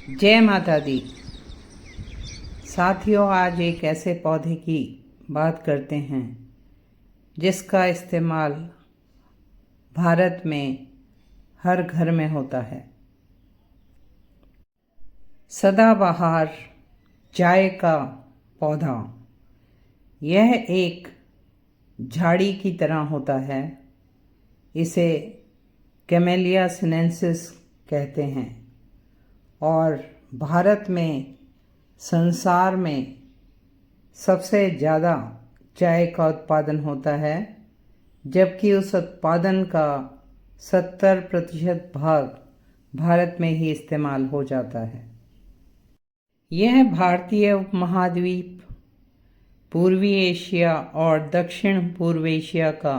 जय माता दी। साथियों, आज एक ऐसे पौधे की बात करते हैं जिसका इस्तेमाल भारत में हर घर में होता है। सदाबहार चाय का पौधा। यह एक झाड़ी की तरह होता है। इसे कैमेलिया सिनेंसिस कहते हैं और भारत में संसार में सबसे ज़्यादा चाय का उत्पादन होता है, जबकि उस उत्पादन का 70% भाग भारत में ही इस्तेमाल हो जाता है। यह भारतीय उपमहाद्वीप, पूर्वी एशिया और दक्षिण पूर्व एशिया का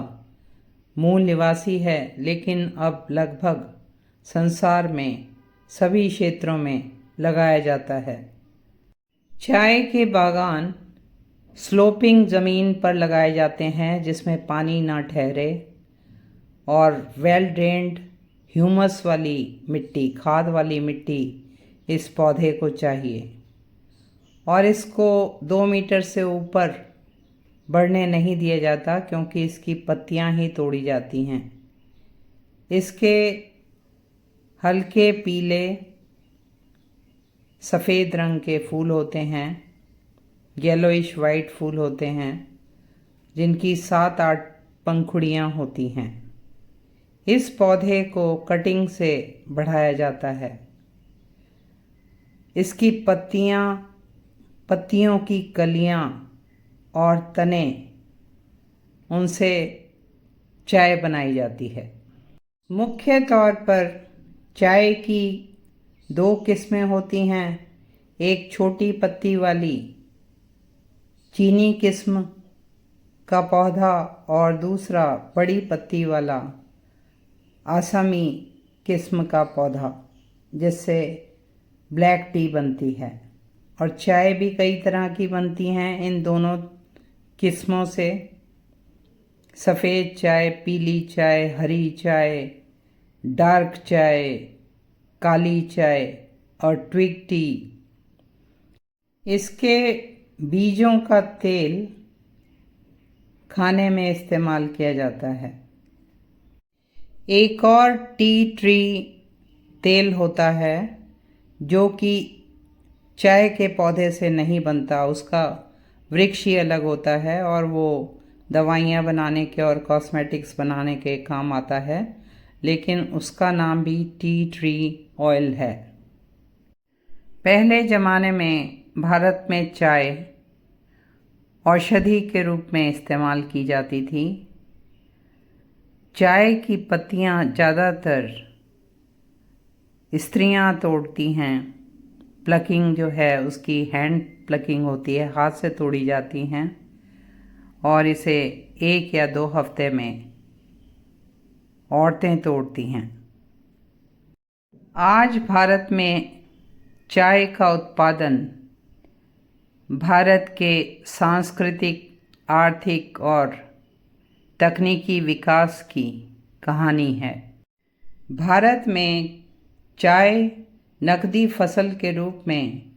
मूल निवासी है, लेकिन अब लगभग संसार में सभी क्षेत्रों में लगाया जाता है। चाय के बागान स्लोपिंग ज़मीन पर लगाए जाते हैं जिसमें पानी ना ठहरे और वेल ड्रेन्ड ह्यूमस वाली मिट्टी, खाद वाली मिट्टी इस पौधे को चाहिए और इसको 2 मीटर से ऊपर बढ़ने नहीं दिया जाता क्योंकि इसकी पत्तियां ही तोड़ी जाती हैं। इसके हल्के पीले सफ़ेद रंग के फूल होते हैं, येलोइश वाइट फूल होते हैं जिनकी 7-8 पंखुड़ियाँ होती हैं। इस पौधे को कटिंग से बढ़ाया जाता है। इसकी पत्तियों की कलियाँ और तने, उनसे चाय बनाई जाती है। मुख्य तौर पर चाय की 2 किस्में होती हैं, एक छोटी पत्ती वाली चीनी किस्म का पौधा और दूसरा बड़ी पत्ती वाला आसामी किस्म का पौधा, जिससे ब्लैक टी बनती है। और चाय भी कई तरह की बनती हैं इन दोनों किस्मों से। सफ़ेद चाय, पीली चाय, हरी चाय, डार्क चाय, काली चाय और ट्विग टी। इसके बीजों का तेल खाने में इस्तेमाल किया जाता है। एक और टी ट्री तेल होता है जो कि चाय के पौधे से नहीं बनता, उसका वृक्ष ही अलग होता है और वो दवाइयाँ बनाने के और कॉस्मेटिक्स बनाने के काम आता है, लेकिन उसका नाम भी टी ट्री ऑयल है। पहले ज़माने में भारत में चाय औषधि के रूप में इस्तेमाल की जाती थी। चाय की पत्तियाँ ज़्यादातर स्त्रियां तोड़ती हैं। प्लकिंग जो है उसकी हैंड प्लकिंग होती है, हाथ से तोड़ी जाती हैं और इसे 1 या 2 हफ्ते में औरतें तोड़ती हैं। आज भारत में चाय का उत्पादन भारत के सांस्कृतिक, आर्थिक और तकनीकी विकास की कहानी है। भारत में चाय नकदी फसल के रूप में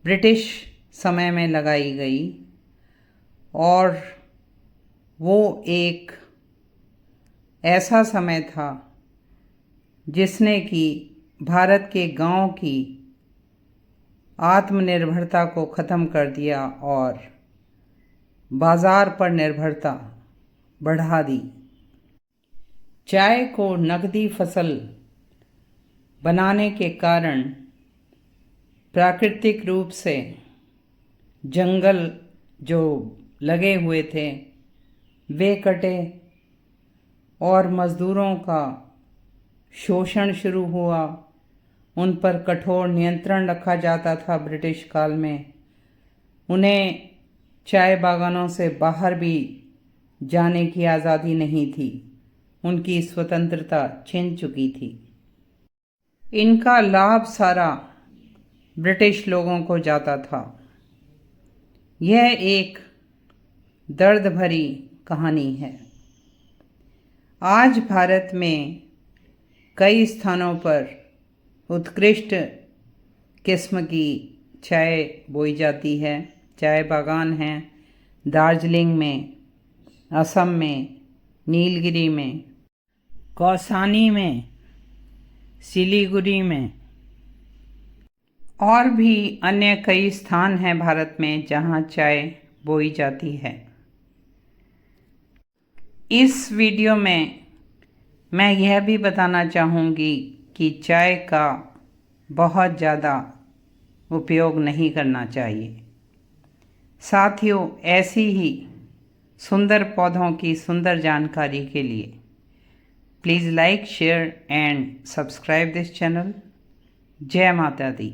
ब्रिटिश समय में लगाई गई और वो एक ऐसा समय था जिसने कि भारत के गांव की आत्मनिर्भरता को ख़त्म कर दिया और बाज़ार पर निर्भरता बढ़ा दी। चाय को नकदी फसल बनाने के कारण प्राकृतिक रूप से जंगल जो लगे हुए थे वे कटे और मज़दूरों का शोषण शुरू हुआ। उन पर कठोर नियंत्रण रखा जाता था ब्रिटिश काल में। उन्हें चाय बागानों से बाहर भी जाने की आज़ादी नहीं थी, उनकी स्वतंत्रता छिन चुकी थी। इनका लाभ सारा ब्रिटिश लोगों को जाता था। यह एक दर्द भरी कहानी है। आज भारत में कई स्थानों पर उत्कृष्ट किस्म की चाय बोई जाती है। चाय बागान हैं दार्जिलिंग में, असम में, नीलगिरी में, कौसानी में, सिलीगुड़ी में और भी अन्य कई स्थान हैं भारत में जहां चाय बोई जाती है। इस वीडियो में मैं यह भी बताना चाहूँगी कि चाय का बहुत ज़्यादा उपयोग नहीं करना चाहिए। साथियों, ऐसी ही सुंदर पौधों की सुंदर जानकारी के लिए please like, share and subscribe this channel. जय माता दी।